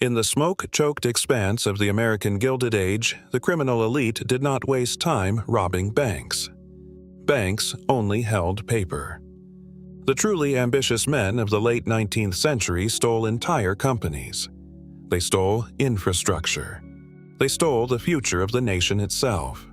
In the smoke-choked expanse of the American Gilded Age, the criminal elite did not waste time robbing banks. Banks only held paper. The truly ambitious men of the late 19th century stole entire companies. They stole infrastructure. They stole the future of the nation itself.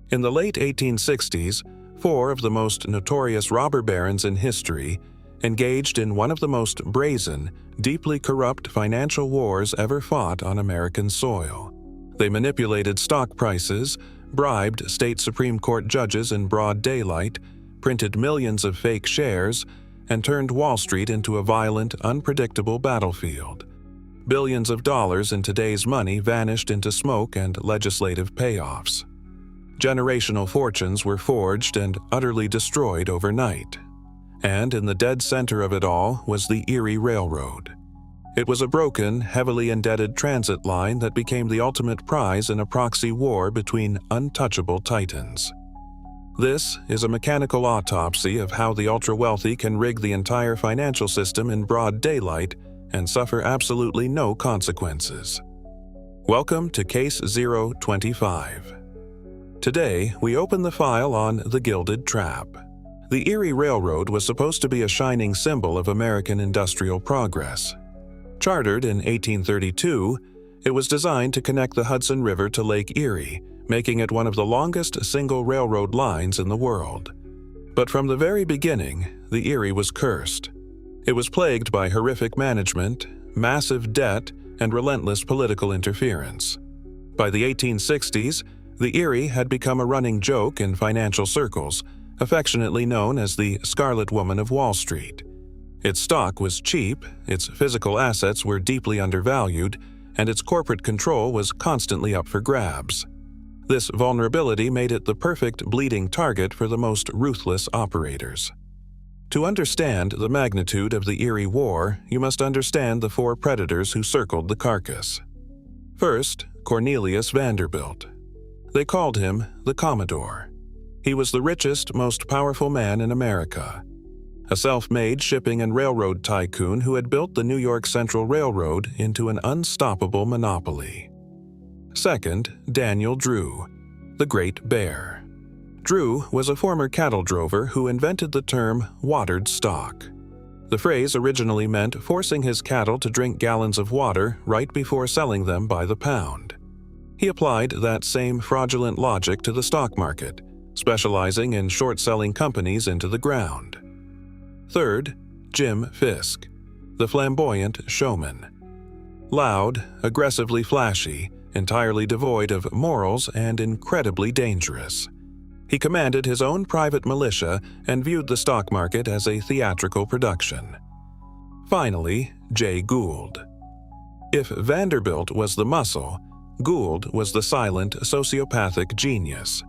In the late 1860s, 4 of the most notorious robber barons in history engaged in one of the most brazen, deeply corrupt financial wars ever fought on American soil. They manipulated stock prices, bribed state Supreme Court judges in broad daylight, printed millions of fake shares, and turned Wall Street into a violent, unpredictable battlefield. Billions of dollars in today's money vanished into smoke and legislative payoffs. Generational fortunes were forged and utterly destroyed overnight. And in the dead center of it all was the Erie Railroad. It was a broken, heavily indebted transit line that became the ultimate prize in a proxy war between untouchable titans. This is a mechanical autopsy of how the ultra-wealthy can rig the entire financial system in broad daylight and suffer absolutely no consequences. Welcome to Case 025. Today, we open the file on the Gilded Trap. The Erie Railroad was supposed to be a shining symbol of American industrial progress. Chartered in 1832, it was designed to connect the Hudson River to Lake Erie, making it one of the longest single railroad lines in the world. But from the very beginning, the Erie was cursed. It was plagued by horrific management, massive debt, and relentless political interference. By the 1860s, the Erie had become a running joke in financial circles, affectionately known as the Scarlet Woman of Wall Street. Its stock was cheap, its physical assets were deeply undervalued, and its corporate control was constantly up for grabs. This vulnerability made it the perfect bleeding target for the most ruthless operators. To understand the magnitude of the Erie War, you must understand the 4 predators who circled the carcass. First, Cornelius Vanderbilt. They called him the Commodore. He was the richest, most powerful man in America. A self-made shipping and railroad tycoon who had built the New York Central Railroad into an unstoppable monopoly. Second, Daniel Drew, the Great Bear. Drew was a former cattle drover who invented the term watered stock. The phrase originally meant forcing his cattle to drink gallons of water right before selling them by the pound. He applied that same fraudulent logic to the stock market, specializing in short-selling companies into the ground. Third, Jim Fisk, the flamboyant showman. Loud, aggressively flashy, entirely devoid of morals, and incredibly dangerous. He commanded his own private militia and viewed the stock market as a theatrical production. Finally, Jay Gould. If Vanderbilt was the muscle, Gould was the silent, sociopathic genius,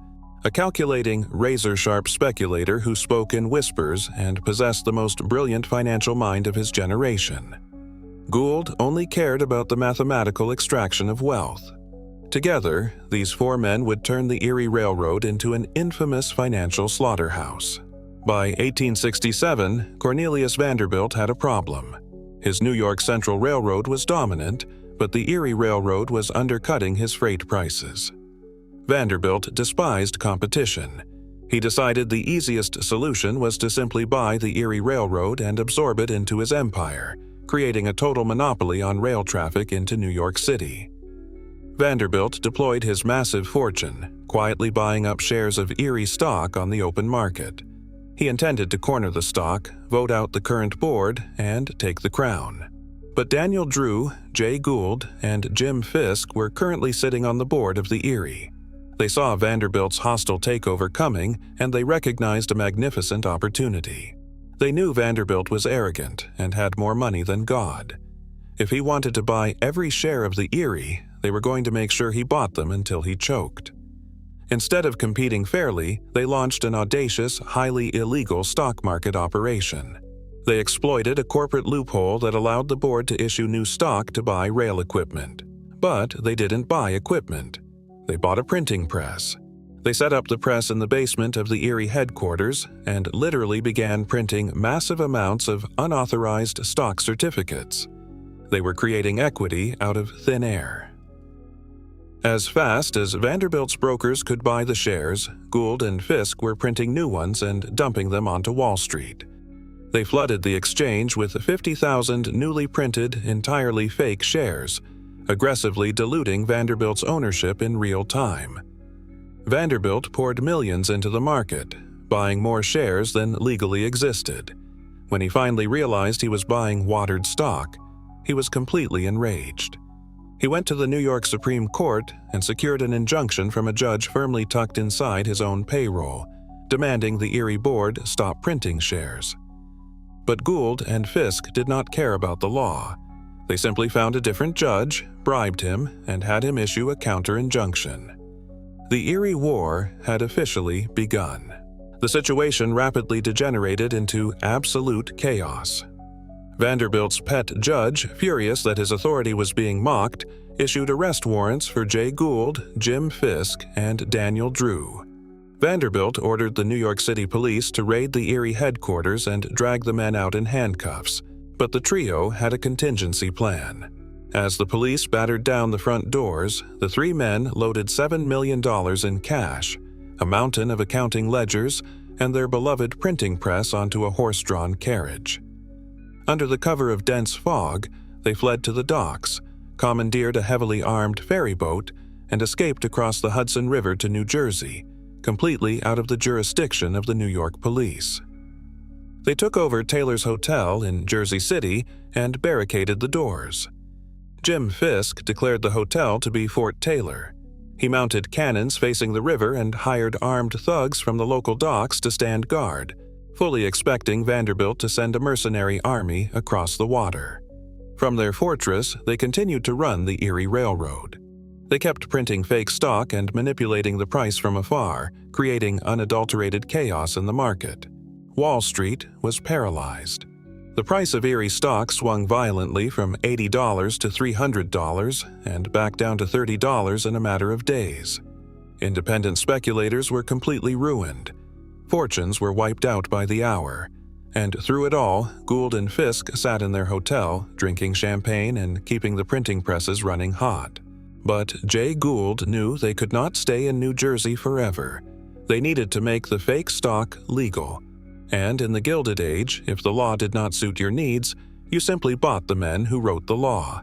a calculating, razor-sharp speculator who spoke in whispers and possessed the most brilliant financial mind of his generation. Gould only cared about the mathematical extraction of wealth. Together, these 4 men would turn the Erie Railroad into an infamous financial slaughterhouse. By 1867, Cornelius Vanderbilt had a problem. His New York Central Railroad was dominant, but the Erie Railroad was undercutting his freight prices. Vanderbilt despised competition. He decided the easiest solution was to simply buy the Erie Railroad and absorb it into his empire, creating a total monopoly on rail traffic into New York City. Vanderbilt deployed his massive fortune, quietly buying up shares of Erie stock on the open market. He intended to corner the stock, vote out the current board, and take the crown. But Daniel Drew, Jay Gould, and Jim Fisk were currently sitting on the board of the Erie. They saw Vanderbilt's hostile takeover coming, and they recognized a magnificent opportunity. They knew Vanderbilt was arrogant and had more money than God. If he wanted to buy every share of the Erie, they were going to make sure he bought them until he choked. Instead of competing fairly, they launched an audacious, highly illegal stock market operation. They exploited a corporate loophole that allowed the board to issue new stock to buy rail equipment. But they didn't buy equipment. They bought a printing press. They set up the press in the basement of the Erie headquarters and literally began printing massive amounts of unauthorized stock certificates. They were creating equity out of thin air. As fast as Vanderbilt's brokers could buy the shares, Gould and Fisk were printing new ones and dumping them onto Wall Street. They flooded the exchange with 50,000 newly printed, entirely fake shares, aggressively diluting Vanderbilt's ownership in real time. Vanderbilt poured millions into the market, buying more shares than legally existed. When he finally realized he was buying watered stock, he was completely enraged. He went to the New York Supreme Court and secured an injunction from a judge firmly tucked inside his own payroll, demanding the Erie board stop printing shares. But Gould and Fisk did not care about the law. They simply found a different judge, bribed him, and had him issue a counter-injunction. The Erie War had officially begun. The situation rapidly degenerated into absolute chaos. Vanderbilt's pet judge, furious that his authority was being mocked, issued arrest warrants for Jay Gould, Jim Fisk, and Daniel Drew. Vanderbilt ordered the New York City police to raid the Erie headquarters and drag the men out in handcuffs, but the trio had a contingency plan. As the police battered down the front doors, the three men loaded $7 million in cash, a mountain of accounting ledgers, and their beloved printing press onto a horse-drawn carriage. Under the cover of dense fog, they fled to the docks, commandeered a heavily armed ferry boat, and escaped across the Hudson River to New Jersey, completely out of the jurisdiction of the New York police. They took over Taylor's Hotel in Jersey City and barricaded the doors. Jim Fisk declared the hotel to be Fort Taylor. He mounted cannons facing the river and hired armed thugs from the local docks to stand guard, fully expecting Vanderbilt to send a mercenary army across the water. From their fortress, they continued to run the Erie Railroad. They kept printing fake stock and manipulating the price from afar, creating unadulterated chaos in the market. Wall Street was paralyzed. The price of Erie stock swung violently from $80 to $300 and back down to $30 in a matter of days. Independent speculators were completely ruined. Fortunes were wiped out by the hour. And through it all, Gould and Fisk sat in their hotel, drinking champagne and keeping the printing presses running hot. But Jay Gould knew they could not stay in New Jersey forever. They needed to make the fake stock legal. And in the Gilded Age, if the law did not suit your needs, you simply bought the men who wrote the law.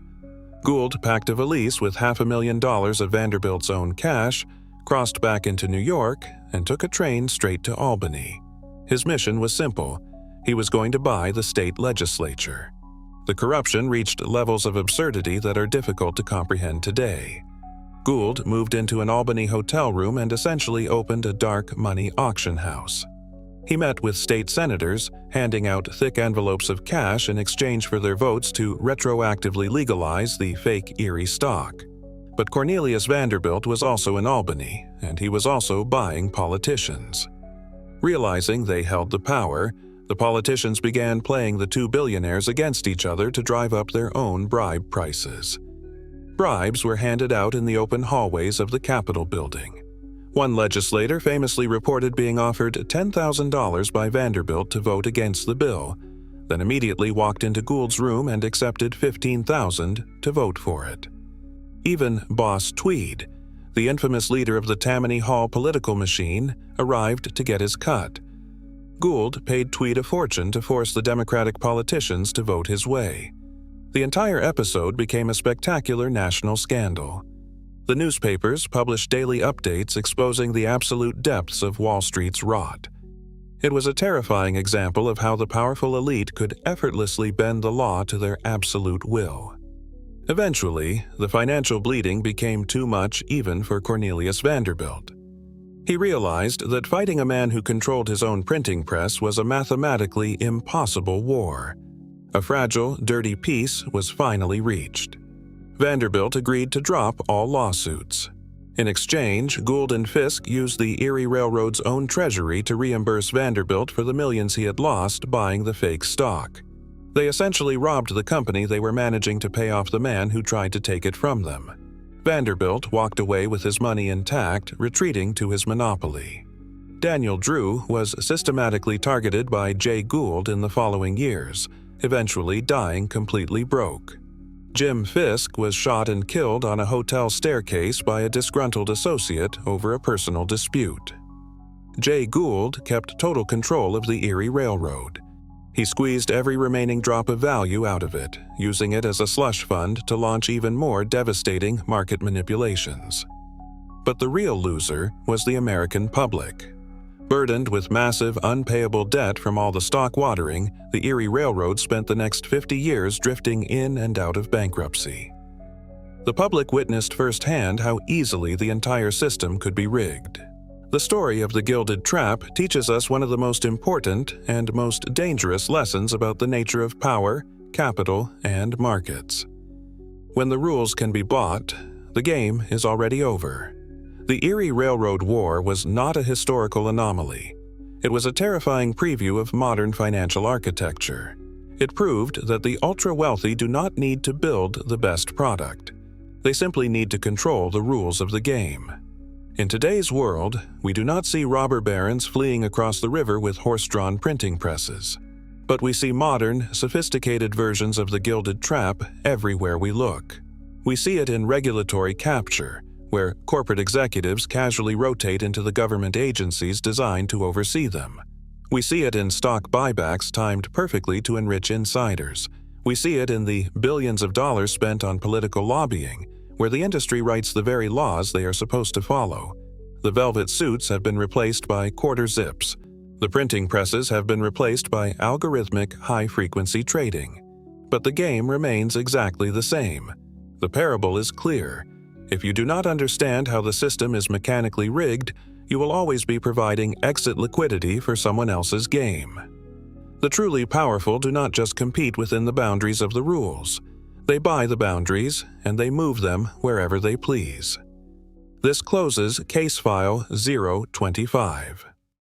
Gould packed a valise with $500,000 of Vanderbilt's own cash, crossed back into New York, and took a train straight to Albany. His mission was simple. He was going to buy the state legislature. The corruption reached levels of absurdity that are difficult to comprehend today. Gould moved into an Albany hotel room and essentially opened a dark money auction house. He met with state senators, handing out thick envelopes of cash in exchange for their votes to retroactively legalize the fake Erie stock. But Cornelius Vanderbilt was also in Albany, and he was also buying politicians. Realizing they held the power, the politicians began playing the two billionaires against each other to drive up their own bribe prices. Bribes were handed out in the open hallways of the Capitol building. One legislator famously reported being offered $10,000 by Vanderbilt to vote against the bill, then immediately walked into Gould's room and accepted $15,000 to vote for it. Even Boss Tweed, the infamous leader of the Tammany Hall political machine, arrived to get his cut. Gould paid Tweed a fortune to force the Democratic politicians to vote his way. The entire episode became a spectacular national scandal. The newspapers published daily updates exposing the absolute depths of Wall Street's rot. It was a terrifying example of how the powerful elite could effortlessly bend the law to their absolute will. Eventually, the financial bleeding became too much even for Cornelius Vanderbilt. He realized that fighting a man who controlled his own printing press was a mathematically impossible war. A fragile, dirty peace was finally reached. Vanderbilt agreed to drop all lawsuits. In exchange, Gould and Fisk used the Erie Railroad's own treasury to reimburse Vanderbilt for the millions he had lost buying the fake stock. They essentially robbed the company they were managing to pay off the man who tried to take it from them. Vanderbilt walked away with his money intact, retreating to his monopoly. Daniel Drew was systematically targeted by Jay Gould in the following years, eventually dying completely broke. Jim Fisk was shot and killed on a hotel staircase by a disgruntled associate over a personal dispute. Jay Gould kept total control of the Erie Railroad. He squeezed every remaining drop of value out of it, using it as a slush fund to launch even more devastating market manipulations. But the real loser was the American public. Burdened with massive, unpayable debt from all the stock watering, the Erie Railroad spent the next 50 years drifting in and out of bankruptcy. The public witnessed firsthand how easily the entire system could be rigged. The story of the Gilded Trap teaches us one of the most important and most dangerous lessons about the nature of power, capital, and markets. When the rules can be bought, the game is already over. The Erie Railroad War was not a historical anomaly. It was a terrifying preview of modern financial architecture. It proved that the ultra-wealthy do not need to build the best product. They simply need to control the rules of the game. In today's world, we do not see robber barons fleeing across the river with horse-drawn printing presses. But we see modern, sophisticated versions of the Gilded Trap everywhere we look. We see it in regulatory capture, where corporate executives casually rotate into the government agencies designed to oversee them. We see it in stock buybacks timed perfectly to enrich insiders. We see it in the billions of dollars spent on political lobbying, where the industry writes the very laws they are supposed to follow. The velvet suits have been replaced by quarter zips. The printing presses have been replaced by algorithmic high-frequency trading. But the game remains exactly the same. The parable is clear. If you do not understand how the system is mechanically rigged, you will always be providing exit liquidity for someone else's game. The truly powerful do not just compete within the boundaries of the rules. They buy the boundaries, and they move them wherever they please. This closes Case File 025.